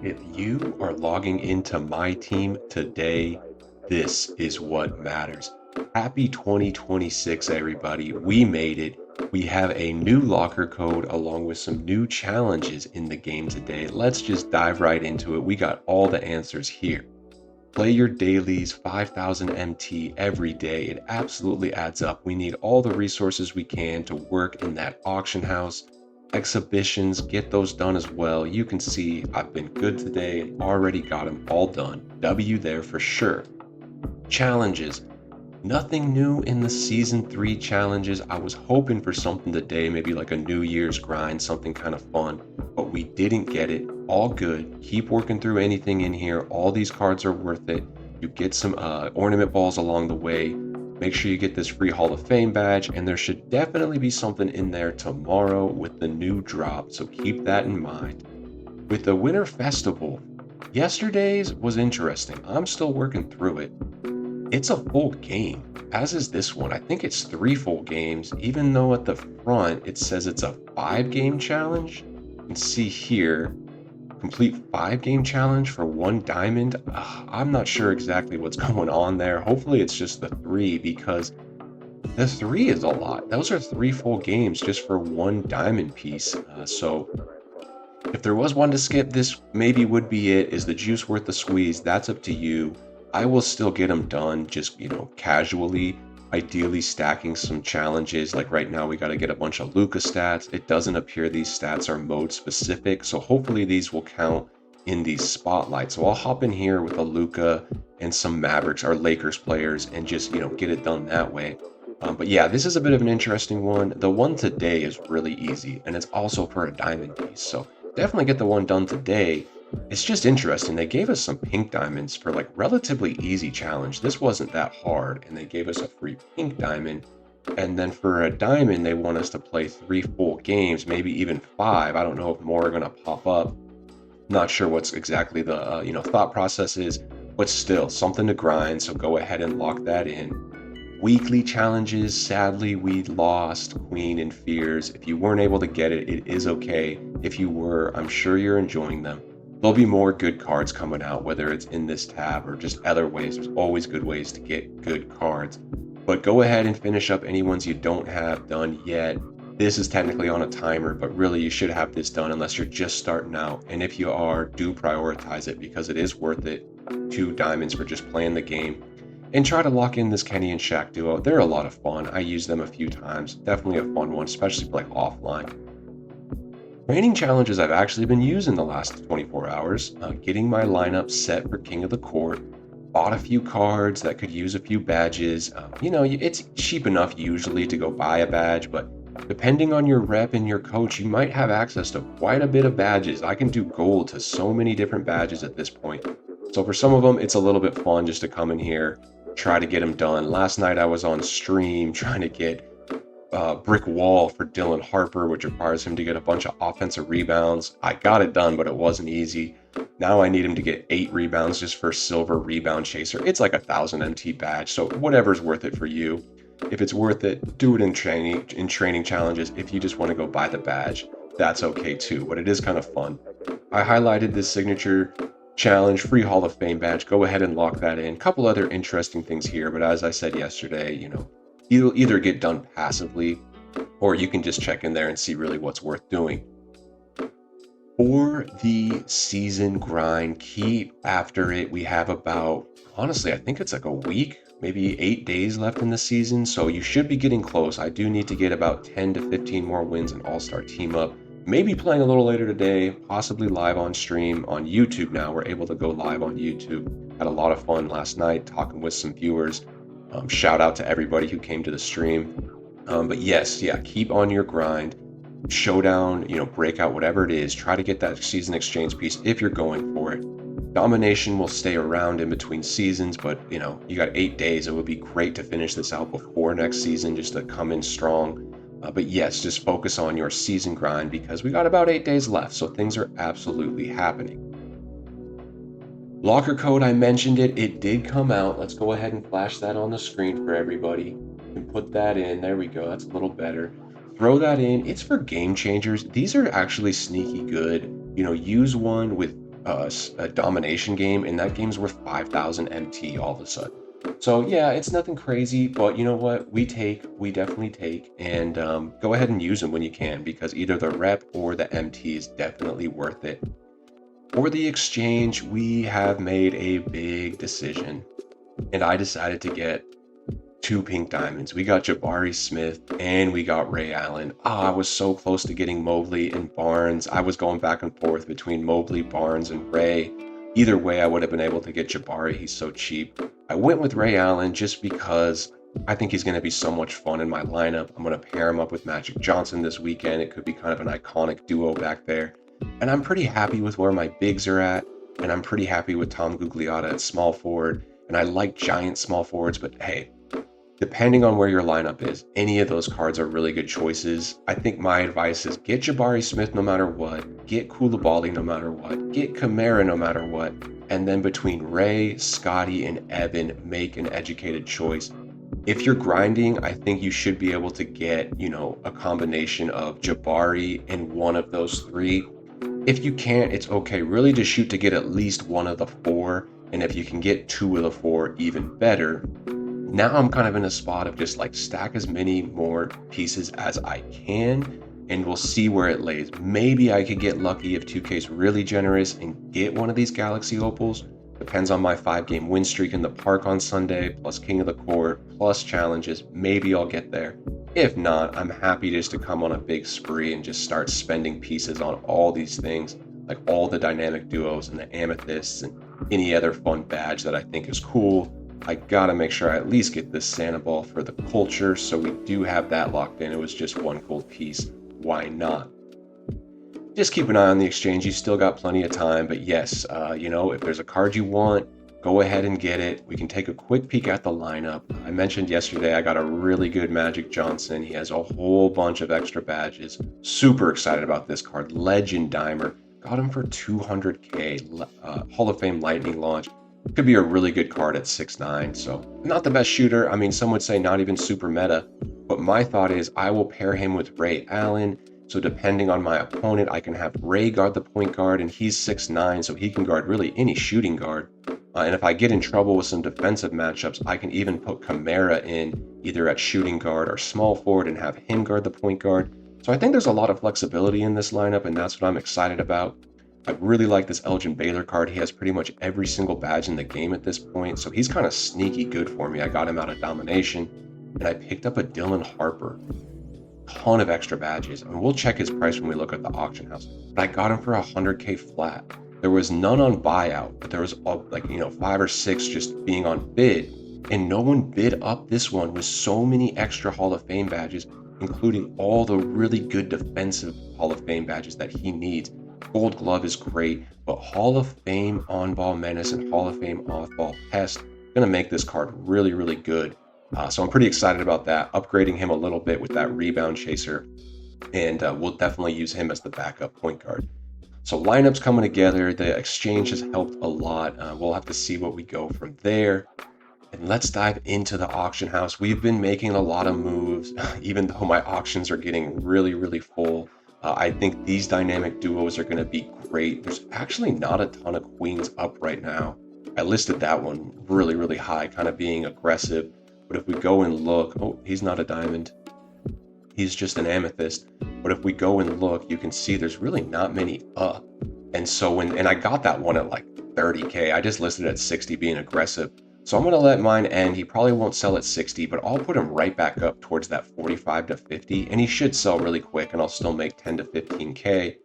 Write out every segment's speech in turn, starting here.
If you are logging into MyTEAM today, this is what matters. Happy 2026, everybody. We made it. We have a new locker code along with some new challenges in the game today. Let's just dive right into it. We got all the answers here. Play your dailies, 5,000 MT every day. It absolutely adds up. We need all the resources we can to work in that auction house. Exhibitions, get those done as well. You can see I've been good today and already got them all done. W there for sure. Challenges. Nothing new in the season 3 challenges. I was hoping for something today, maybe like a New Year's grind, something kind of fun, but we didn't get it. All good. Keep working through anything in here. All these cards are worth it. You get some ornament balls along the way. Make sure you get this free Hall of Fame badge, and there should definitely be something in there tomorrow with the new drop, so keep that in mind. With the Winter Festival, yesterday's was interesting. I'm still working through it. It's a full game, as is this one. I think it's 3 full games, even though at the front it says it's a 5-game challenge. You can see here, complete 5-game challenge for 1 diamond. I'm not sure exactly what's going on there. Hopefully it's just the 3, because the 3 is a lot. Those are 3 full games just for 1 diamond piece. So if there was one to skip, this maybe would be it. Is the juice worth the squeeze? That's up to you. I will still get them done, just, casually, ideally stacking some challenges. Like right now, we got to get a bunch of Luka stats. It doesn't appear these stats are mode specific, so hopefully these will count in these spotlights. So I'll hop in here with a Luka and some Mavericks or Lakers players and just, get it done that way. But yeah, this is a bit of an interesting one. The one today is really easy, and it's also for a diamond piece. So definitely get the one done today. It's just interesting. They gave us some pink diamonds for like relatively easy challenge. This wasn't that hard, and they gave us a free pink diamond. And then for a diamond, they want us to play 3 full games, maybe even 5. I don't know if more are going to pop up. Not sure what's exactly the thought process is, but still something to grind. So go ahead and lock that in. Weekly challenges. Sadly, we lost Queen and Fears. If you weren't able to get it, it is okay. If you were, I'm sure you're enjoying them. There'll be more good cards coming out, whether it's in this tab or just other ways. There's always good ways to get good cards. But go ahead and finish up any ones you don't have done yet. This is technically on a timer, but really you should have this done unless you're just starting out. And if you are, do prioritize it because it is worth it. 2 diamonds for just playing the game. And try to lock in this Kenny and Shaq duo. They're a lot of fun. I use them a few times. Definitely a fun one, especially like offline. Training challenges I've actually been using the last 24 hours, getting my lineup set for King of the Court, bought a few cards that could use a few badges. It's cheap enough usually to go buy a badge, but depending on your rep and your coach, you might have access to quite a bit of badges. I can do gold to so many different badges at this point. So for some of them, it's a little bit fun just to come in here, try to get them done. Last night I was on stream trying to get brick wall for Dylan Harper, which requires him to get a bunch of offensive rebounds. I got it done, but it wasn't easy. Now I need him to get 8 rebounds just for silver rebound chaser. It's like 1,000 MT badge, so whatever's worth it for you. If it's worth it, do it in training challenges. If you just want to go buy the badge, that's okay too, but it is kind of fun. I highlighted this signature challenge, free Hall of Fame badge. Go ahead and lock that in. Couple other interesting things here, but as I said yesterday, you'll either get done passively or you can just check in there and see really what's worth doing. For the season grind, keep after it. We have about, honestly, I think it's like a week, maybe 8 days left in the season. So you should be getting close. I do need to get about 10 to 15 more wins in All-Star Team Up. Maybe playing a little later today, possibly live on stream on YouTube now. We're able to go live on YouTube. Had a lot of fun last night talking with some viewers. Shout out to everybody who came to the stream. But yes, keep on your grind. Showdown, breakout, whatever it is. Try to get that season exchange piece if you're going for it. Domination will stay around in between seasons, but you got 8 days. It would be great to finish this out before next season just to come in strong. But yes, just focus on your season grind because we got about 8 days left, so things are absolutely happening. Locker code, I mentioned it. It did come out. Let's go ahead and flash that on the screen for everybody and put that in. There we go. That's a little better. Throw that in. It's for game changers. These are actually sneaky good. Use one with a domination game, and that game's worth 5,000 MT all of a sudden. So yeah, it's nothing crazy, but you know what? We definitely take, and go ahead and use them when you can, because either the rep or the MT is definitely worth it. For the exchange, we have made a big decision, and I decided to get two pink diamonds. We got Jabari Smith and we got Ray Allen. I was so close to getting Mobley and Barnes. I was going back and forth between Mobley, Barnes, and Ray. Either way, I would have been able to get Jabari. He's so cheap. I went with Ray Allen just because I think he's going to be so much fun in my lineup. I'm going to pair him up with Magic Johnson this weekend. It could be kind of an iconic duo back there. And I'm pretty happy with where my bigs are at. And I'm pretty happy with Tom Gugliotta at small forward. And I like giant small forwards, but hey, depending on where your lineup is, any of those cards are really good choices. I think my advice is get Jabari Smith no matter what, get Koulibaly no matter what, get Kamara no matter what, and then between Ray, Scotty, and Evan, make an educated choice. If you're grinding, I think you should be able to get, a combination of Jabari in one of those three. If you can't, it's okay. Really just shoot to get at least one of the four, and if you can get two of the four, even better. Now I'm kind of in a spot of just like stack as many more pieces as I can, and we'll see where it lays. Maybe I could get lucky if 2K's really generous and get one of these Galaxy Opals. Depends on my 5-game win streak in the park on Sunday, plus King of the Court, plus challenges. Maybe I'll get there. If not, I'm happy just to come on a big spree and just start spending pieces on all these things, like all the dynamic duos and the amethysts and any other fun badge that I think is cool. I gotta make sure I at least get this Santa Ball for the culture, so we do have that locked in. It was just one gold piece. Why not? Just keep an eye on the exchange. You still got plenty of time, but yes, if there's a card you want, go ahead and get it. We can take a quick peek at the lineup. I mentioned yesterday I got a really good Magic Johnson. He has a whole bunch of extra badges. Super excited about this card. Legend Dimer. Got him for 200K. Hall of Fame Lightning Launch. Could be a really good card at 6'9", so not the best shooter. I mean, some would say not even super meta, but my thought is I will pair him with Ray Allen. So depending on my opponent, I can have Ray guard the point guard, and he's 6'9", so he can guard really any shooting guard. And if I get in trouble with some defensive matchups, I can even put Kamara in either at shooting guard or small forward and have him guard the point guard. So I think there's a lot of flexibility in this lineup, and that's what I'm excited about. I really like this Elgin Baylor card. He has pretty much every single badge in the game at this point, so he's kind of sneaky good for me. I got him out of domination, and I picked up a Dylan Harper. Ton of extra badges. I mean, we'll check his price when we look at the auction house, but I got him for 100K flat. There was none on buyout, but there was 5 or 6 just being on bid, and no one bid up this one with so many extra Hall of Fame badges, including all the really good defensive Hall of Fame badges that he needs. Gold Glove is great, but Hall of Fame On-Ball Menace and Hall of Fame Off-Ball Pest going to make this card really, really good. So I'm pretty excited about that, upgrading him a little bit with that Rebound Chaser, and we'll definitely use him as the backup point guard. So lineups coming together, the exchange has helped a lot. We'll have to see what we go from there. And let's dive into the auction house. We've been making a lot of moves, even though my auctions are getting really, really full. I think these dynamic duos are going to be great. There's actually not a ton of queens up right now. I listed that one really, really high, kind of being aggressive. But if we go and look, oh, he's not a diamond. He's just an amethyst. But if we go and look, you can see there's really not many up. And so and I got that one at like 30K. I just listed it at 60 being aggressive. So I'm going to let mine end. He probably won't sell at 60, but I'll put him right back up towards that 45 to 50, and he should sell really quick, and I'll still make 10 to 15K.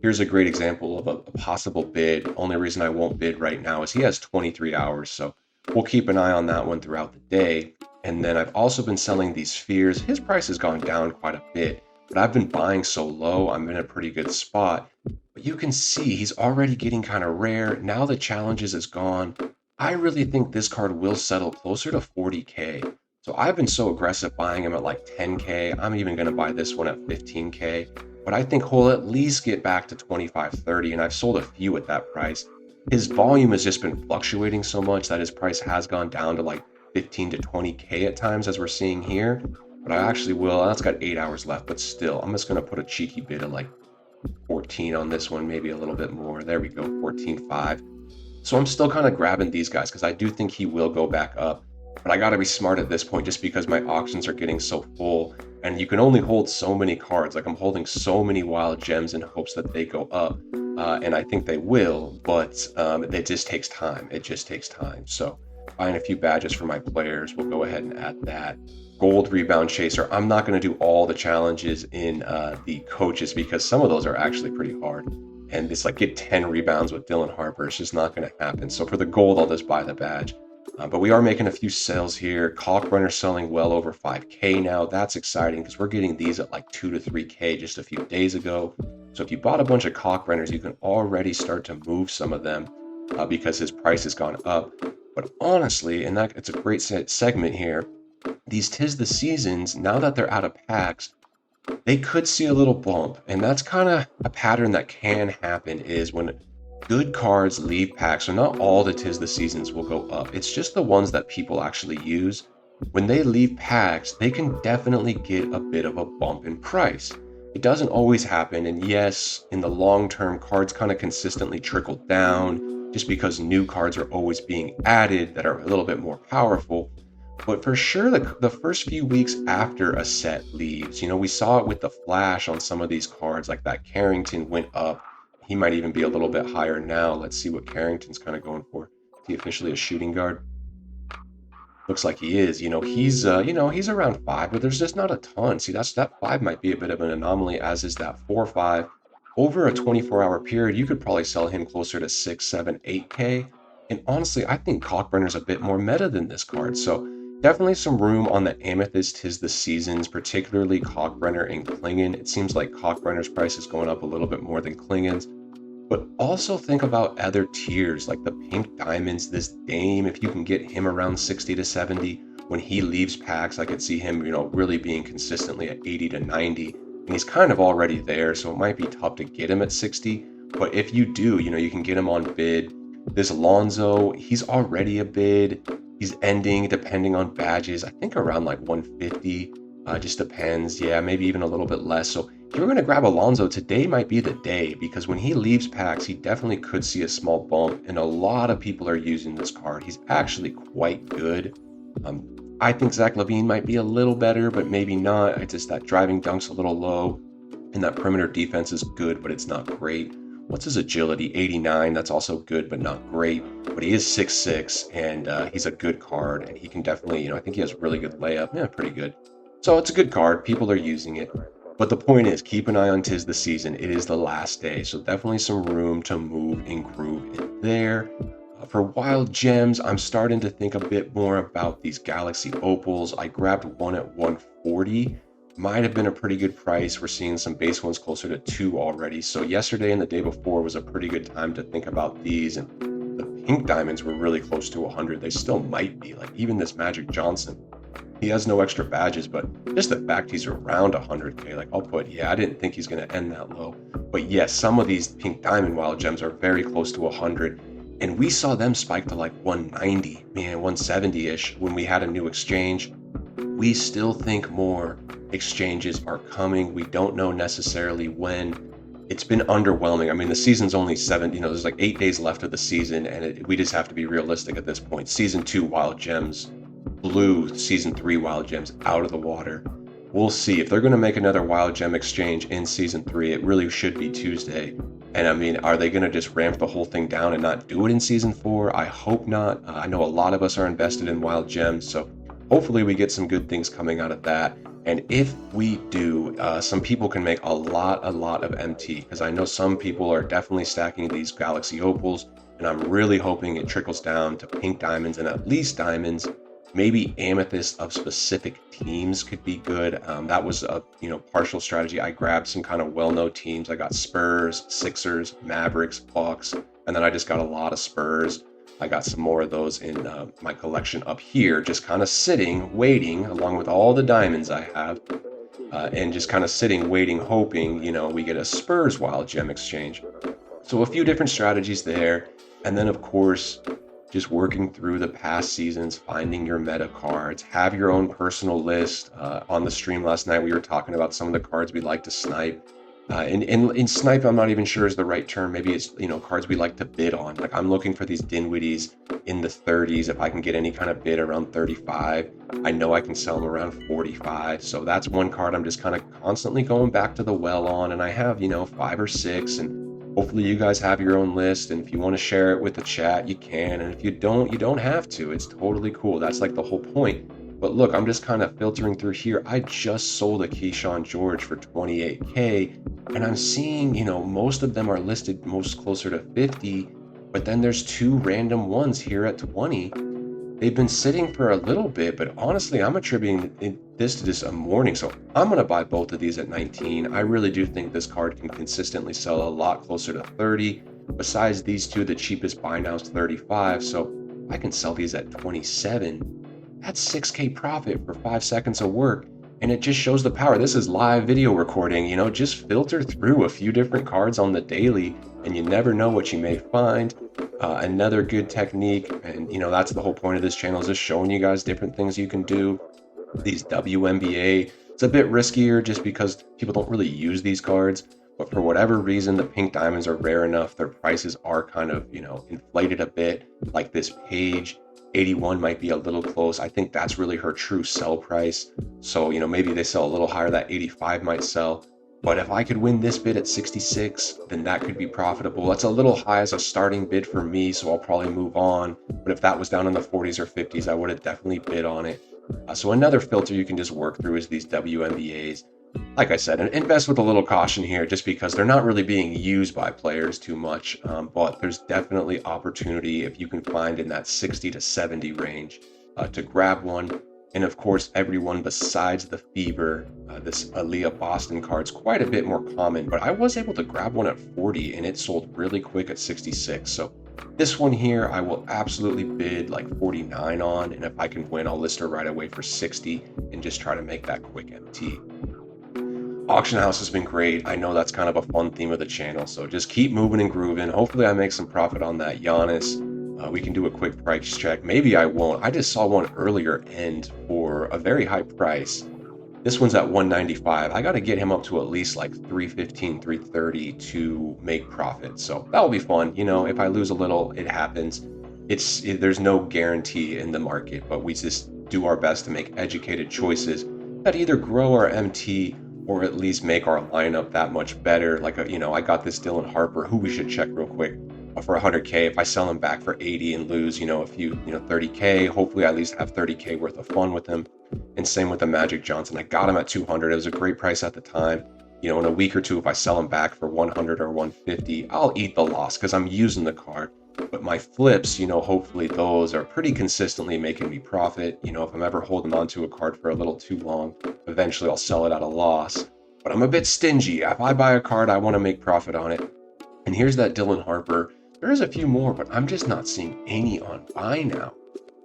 Here's a great example of a possible bid. Only reason I won't bid right now is he has 23 hours, so we'll keep an eye on that one throughout the day. And then I've also been selling these spheres. His price has gone down quite a bit, but I've been buying so low, I'm in a pretty good spot. But you can see he's already getting kind of rare. Now the challenges is gone. I really think this card will settle closer to 40K. So I've been so aggressive buying him at like 10K. I'm even going to buy this one at 15K. But I think he'll at least get back to 25, 30, and I've sold a few at that price. His volume has just been fluctuating so much that his price has gone down to like 15 to 20K at times, as we're seeing here. But I actually will, that's got 8 hours left, but still, I'm just going to put a cheeky bid of like 14 on this one, maybe a little bit more. There we go, 14.5. So I'm still kind of grabbing these guys because I do think he will go back up. But I got to be smart at this point just because my auctions are getting so full. And you can only hold so many cards. Like I'm holding so many wild gems in hopes that they go up. And I think they will, but it just takes time. It just takes time. So buying a few badges for my players, we'll go ahead and add that. Gold rebound chaser. I'm not going to do all the challenges in the coaches because some of those are actually pretty hard. And it's like get 10 rebounds with Dylan Harper. It's just not going to happen. So for the gold, I'll just buy the badge. But we are making a few sales here. Calkrunner selling well over 5K now. That's exciting because we're getting these at like 2 to 3K just a few days ago. So if you bought a bunch of Calkrunners, you can already start to move some of them because his price has gone up. But honestly, and it's a great segment here, these 'Tis the Seasons, now that they're out of packs, they could see a little bump. And that's kind of a pattern that can happen is when good cards leave packs. So not all the 'Tis the Seasons will go up. It's just the ones that people actually use. When they leave packs, they can definitely get a bit of a bump in price. It doesn't always happen. And yes, in the long term, cards kind of consistently trickle down just because new cards are always being added that are a little bit more powerful. But for sure, the first few weeks after a set leaves, we saw it with the flash on some of these cards, like that Carrington went up. He might even be a little bit higher now. Let's see what Carrington's kind of going for. Is he officially a shooting guard? Looks like he is. He's around 5, but there's just not a ton. See, that 5 might be a bit of an anomaly, as is that 4-5. Over a 24-hour period, you could probably sell him closer to 6, 7, 8K. And honestly, I think Cockburner's a bit more meta than this card. So definitely some room on the Amethyst 'Tis the Seasons, particularly Cockburner and Klingon. It seems like Cockburner's price is going up a little bit more than Klingon's. But also think about other tiers like the Pink Diamonds, this Dame. If you can get him around 60 to 70 when he leaves packs, I could see him, really being consistently at 80 to 90. And he's kind of already there, so it might be tough to get him at 60. But if you do, you can get him on bid. This Alonzo, he's already a bid. He's ending, depending on badges, I think around like 150. Just depends. Yeah, maybe even a little bit less. So if you're going to grab Alonzo, today might be the day because when he leaves packs, he definitely could see a small bump. And a lot of people are using this card. He's actually quite good. I think Zach LaVine might be a little better, but maybe not. It's just that driving dunk's a little low. And that perimeter defense is good, but it's not great. What's his agility? 89. That's also good, but not great. But he is 6'6", and he's a good card. And he can definitely, I think he has really good layup. Yeah, pretty good. So it's a good card. People are using it. But the point is, keep an eye on 'Tis the Season. It is the last day. So definitely some room to move and groove in there. For wild gems, I'm starting to think a bit more about these Galaxy Opals. I grabbed one at 140. Might have been a pretty good price. We're seeing some base ones closer to 2 already. So yesterday and the day before was a pretty good time to think about these. And the Pink Diamonds were really close to 100. They still might be. Like even this Magic Johnson. He has no extra badges, but just the fact he's around 100K, like I didn't think he's going to end that low. But yes, some of these Pink Diamond wild gems are very close to 100. And we saw them spike to like 190, 170-ish when we had a new exchange. We still think more exchanges are coming. We don't know necessarily when. It's been underwhelming. I mean, the season's only 7, there's like 8 days left of the season, and we just have to be realistic at this point. Season 2 wild gems blew Season 3 wild gems out of the water. We'll see. If they're going to make another wild gem exchange in Season 3, it really should be Tuesday. And I mean, are they going to just ramp the whole thing down and not do it in Season 4? I hope not. I know a lot of us are invested in wild gems, so hopefully we get some good things coming out of that. And if we do, some people can make a lot of MT, because I know some people are definitely stacking these Galaxy Opals, and I'm really hoping it trickles down to Pink Diamonds and at least Diamonds. Maybe Amethyst of specific teams could be good. That was a partial strategy. I grabbed some kind of well-known teams. I got Spurs, Sixers, Mavericks, Bucks, and then I just got a lot of Spurs. I got some more of those in my collection up here, just kind of sitting, waiting, along with all the diamonds I have, and just kind of sitting, waiting, hoping, we get a Spurs wild gem exchange. So a few different strategies there. And then, of course, just working through the past seasons, finding your meta cards, have your own personal list. On the stream last night, we were talking about some of the cards we'd like to snipe. And in snipe, I'm not even sure is the right term. Maybe it's, cards we like to bid on. Like I'm looking for these Dinwiddies in the 30s. If I can get any kind of bid around 35, I know I can sell them around 45. So that's one card I'm just kind of constantly going back to the well on. And I have, 5 or 6. And hopefully you guys have your own list. And if you want to share it with the chat, you can. And if you don't have to. It's totally cool. That's like the whole point. But look, I'm just kind of filtering through here. I just sold a Keyshawn George for 28K. And I'm seeing, most of them are listed most closer to 50, but then there's 2 random ones here at 20. They've been sitting for a little bit, but honestly, I'm attributing this to just a morning. So I'm going to buy both of these at 19. I really do think this card can consistently sell a lot closer to 30. Besides these two, the cheapest buy now is 35. So I can sell these at 27. That's 6K profit for 5 seconds of work. And it just shows the power. This is live video recording, just filter through a few different cards on the daily and you never know what you may find. Another good technique, and that's the whole point of this channel, is just showing you guys different things you can do. These WNBA, it's a bit riskier just because people don't really use these cards, but for whatever reason, the pink diamonds are rare enough. Their prices are kind of, inflated a bit, like this page. 81 might be a little close. I think that's really her true sell price. So, maybe they sell a little higher, that 85 might sell. But if I could win this bid at 66, then that could be profitable. That's a little high as a starting bid for me, so I'll probably move on. But if that was down in the 40s or 50s, I would have definitely bid on it. So another filter you can just work through is these WNBAs. Like I said, invest with a little caution here just because they're not really being used by players too much, but there's definitely opportunity if you can find in that 60 to 70 range to grab one. And of course, everyone besides the Fever, this Aaliyah Boston card's quite a bit more common, but I was able to grab one at 40 and it sold really quick at 66. So this one here, I will absolutely bid like 49 on, and if I can win, I'll list her right away for 60 and just try to make that quick MT. Auction house has been great. I know that's kind of a fun theme of the channel, so just keep moving and grooving. Hopefully I make some profit on that Giannis. We can do a quick price check. Maybe I won't. I just saw one earlier end for a very high price. This one's at 195. I got to get him up to at least like 315, 330 to make profit. So that will be fun. If I lose a little, it happens. There's no guarantee in the market, but we just do our best to make educated choices that either grow our MT or at least make our lineup that much better. Like, I got this Dylan Harper, who we should check real quick, for 100K. If I sell him back for 80 and lose, a few, 30K, hopefully I at least have 30K worth of fun with him. And same with the Magic Johnson. I got him at 200. It was a great price at the time. In a week or two, if I sell him back for 100 or 150, I'll eat the loss because I'm using the card. But my flips, hopefully those are pretty consistently making me profit. If I'm ever holding on to a card for a little too long, eventually I'll sell it at a loss. But I'm a bit stingy. If I buy a card, I want to make profit on it. And here's that Dylan Harper. There is a few more, but I'm just not seeing any on buy now.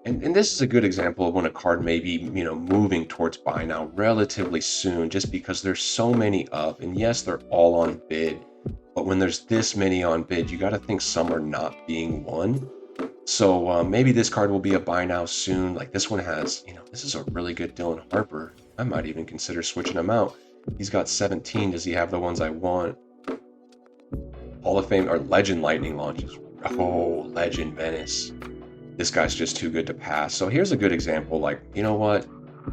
And this is a good example of when a card may be, moving towards buy now relatively soon, just because there's so many up. And yes, they're all on bid. But when there's this many on bid, you got to think some are not being won. So maybe this card will be a buy now soon. Like this one has, this is a really good Dylan Harper. I might even consider switching him out. He's got 17. Does he have the ones I want? Hall of Fame or Legend Lightning launches. Oh, Legend Venice. This guy's just too good to pass. So here's a good example. Like, you know what?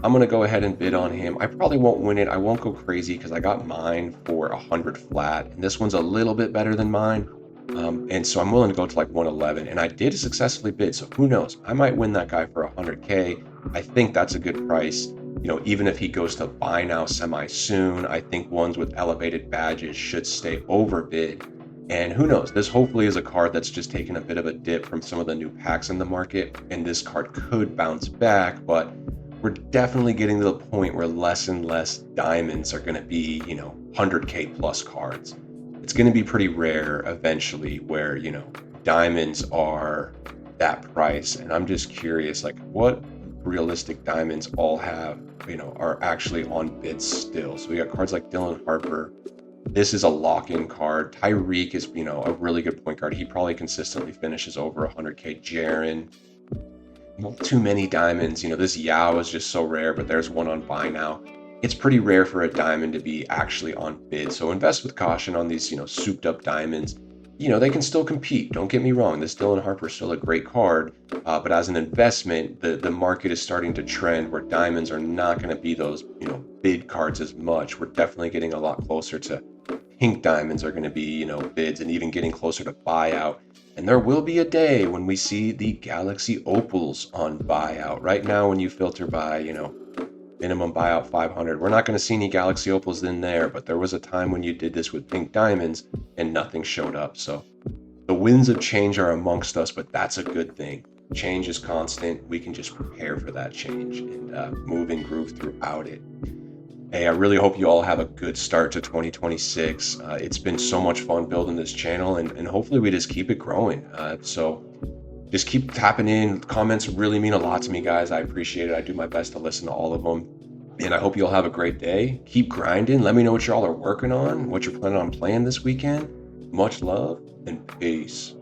I'm going to go ahead and bid on him. I probably won't win it. I won't go crazy because I got mine for 100 flat. And this one's a little bit better than mine. And so I'm willing to go to like 111. And I did successfully bid. So who knows? I might win that guy for 100K. I think that's a good price. Even if he goes to buy now semi soon, I think ones with elevated badges should stay overbid. And who knows? This hopefully is a card that's just taken a bit of a dip from some of the new packs in the market. And this card could bounce back, but we're definitely getting to the point where less and less diamonds are going to be, 100K plus cards. It's going to be pretty rare eventually where, diamonds are that price. And I'm just curious, like what realistic diamonds all have, are actually on bid still. So we got cards like Dylan Harper. This is a lock-in card. Tyreek is, a really good point guard. He probably consistently finishes over 100K. Jaren. Not too many diamonds. This Yao is just so rare, but there's one on buy now. it's pretty rare for a diamond to be actually on bid. So invest with caution on these, souped up diamonds. They can still compete. Don't get me wrong. This Dylan Harper is still a great card, but as an investment, the market is starting to trend where diamonds are not going to be those, bid cards as much. We're definitely getting a lot closer to pink diamonds are going to be, bids, and even getting closer to buyout. And there will be a day when we see the Galaxy Opals on buyout. Right now, when you filter by, minimum buyout 500. We're not going to see any Galaxy Opals in there, but there was a time when you did this with pink diamonds and nothing showed up. So the winds of change are amongst us, but that's a good thing. Change is constant. We can just prepare for that change and move and groove throughout it. Hey, I really hope you all have a good start to 2026. It's been so much fun building this channel, and hopefully we just keep it growing. So just keep tapping in. Comments really mean a lot to me, guys. I appreciate it. I do my best to listen to all of them. And I hope you all have a great day. Keep grinding. Let me know what y'all are working on, what you're planning on playing this weekend. Much love and peace.